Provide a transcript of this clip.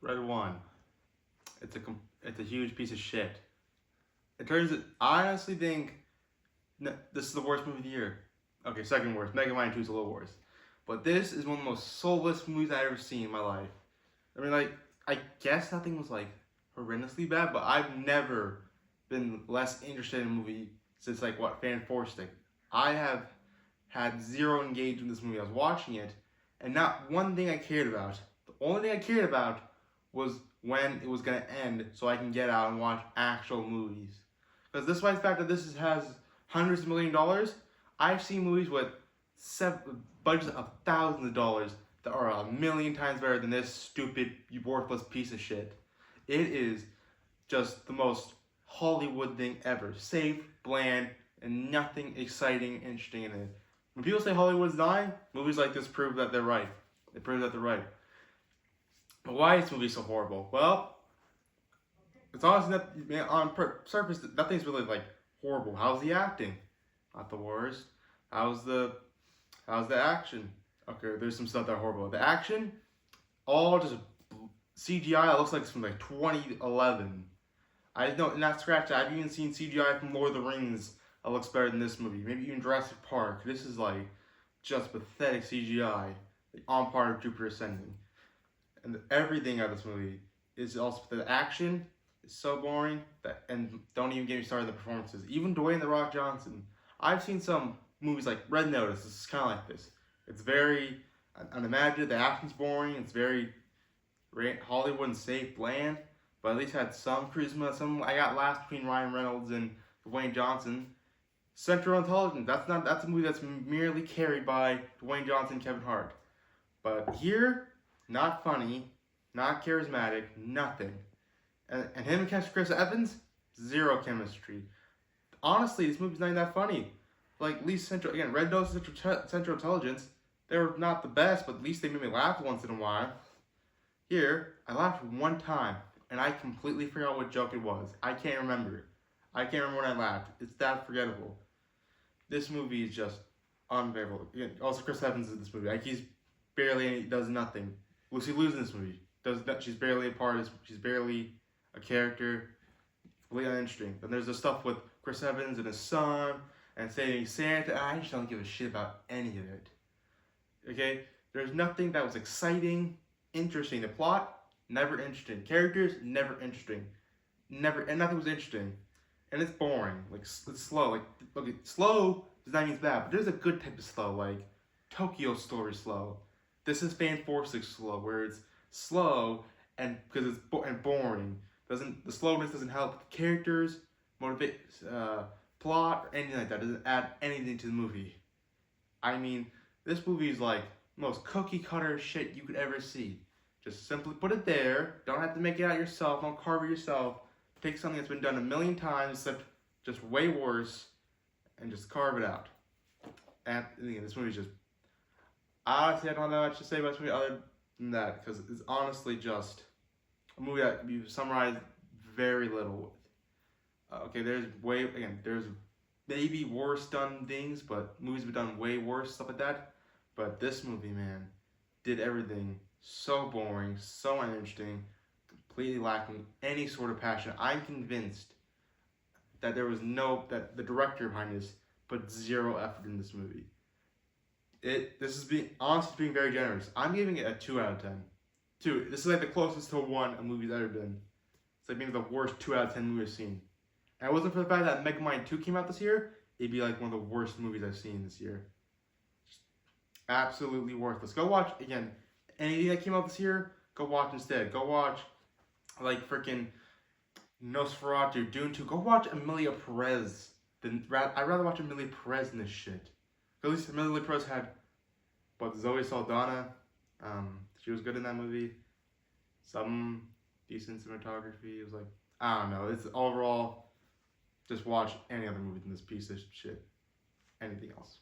Red One. It's a huge piece of shit. It turns out, I honestly think this is the worst movie of the year. Okay, second worst. Megamind 2 is a little worse. But this is one of the most soulless movies I've ever seen in my life. I mean, like, I guess nothing was, like, horrendously bad, but I've never been less interested in a movie since, like, what, Fan Four Stick. I have had zero engagement in this movie. I was watching it, and not one thing I cared about. The only thing I cared about was when it was going to end so I can get out and watch actual movies. Because despite the fact that has hundreds of $1,000,000, I've seen movies with budgets of thousands of dollars that are a million times better than this stupid, worthless piece of shit. It is just the most Hollywood thing ever. Safe, bland, and nothing exciting, interesting in it. When people say Hollywood's dying, movies like this prove that they're right. They prove that they're right. But why is this movie so horrible? Well, it's honestly not, on surface, nothing's really like horrible. How's the acting? Not the worst. How's the action? Okay, there's some stuff that are horrible. The action, all just CGI. It looks like it's from like 2011. I know, not scratch that. I've even seen CGI from Lord of the Rings that looks better than this movie. Maybe even Jurassic Park. This is like just pathetic CGI on par with Jupiter Ascending. And everything out of this movie is also the action is so boring that, and don't even get me started on the performances. Even Dwayne The Rock Johnson. I've seen some movies like Red Notice. This is kind of like this. It's very unimaginative. The action's boring. It's very Hollywood and safe, bland. But at least had some charisma. I got laughs between Ryan Reynolds and Dwayne Johnson. Central Intelligence. That's a movie that's merely carried by Dwayne Johnson and Kevin Hart. But here, not funny, not charismatic, nothing. And him and Chris Evans, zero chemistry. Honestly, this movie's not even that funny. Like, at least Red Notice and Central Intelligence, they were not the best, but at least they made me laugh once in a while. Here, I laughed one time, and I completely forgot what joke it was. I can't remember. I can't remember when I laughed. It's that forgettable. This movie is just unbearable. Also, Chris Evans in this movie. Like, he does nothing. Lucy Liu's in this movie. She's barely a part. She's barely a character. Completely uninteresting. Then there's the stuff with Chris Evans and his son and saving Santa. I just don't give a shit about any of it. Okay? There's nothing that was exciting, interesting. The plot, never interesting. Characters, never interesting. And nothing was interesting. And it's boring. Like, it's slow. Like, okay, slow does not mean it's bad, but there's a good type of slow, like Tokyo Story slow. This is Fan Four Stick slow, where it's slow and because it's boring. The slowness doesn't help the characters, motivate, plot, or anything like that. It doesn't add anything to the movie. I mean, this movie is like the most cookie cutter shit you could ever see. Just simply put it there. Don't have to make it out yourself. Don't carve it yourself. Take something that's been done a million times, except just way worse, and just carve it out. And again, this movie is just, honestly, I don't know much to say about this movie other than that, because it's honestly just a movie that can be summarized very little with. Okay, there's maybe worse done things, but movies have done way worse, stuff like that. But this movie, man, did everything so boring, so uninteresting, completely lacking any sort of passion. I'm convinced that that the director behind this put zero effort in this movie. This is being very generous. I'm giving it a 2 out of 10. 2. This is like the closest to 1 a movie's ever been. It's like maybe the worst 2 out of 10 movie I've seen. And it wasn't for the fact that Megamind 2 came out this year, it'd be like one of the worst movies I've seen this year. Just absolutely worthless. Go watch, again, anything that came out this year, go watch instead. Go watch, like, freaking Nosferatu, Dune 2. Go watch Emilia Perez. I'd rather watch Emilia Perez than this shit. At least Emilia Perez had, Zoe Saldana. She was good in that movie. Some decent cinematography. It was like, I don't know. It's overall, just watch any other movie than this piece of shit. Anything else.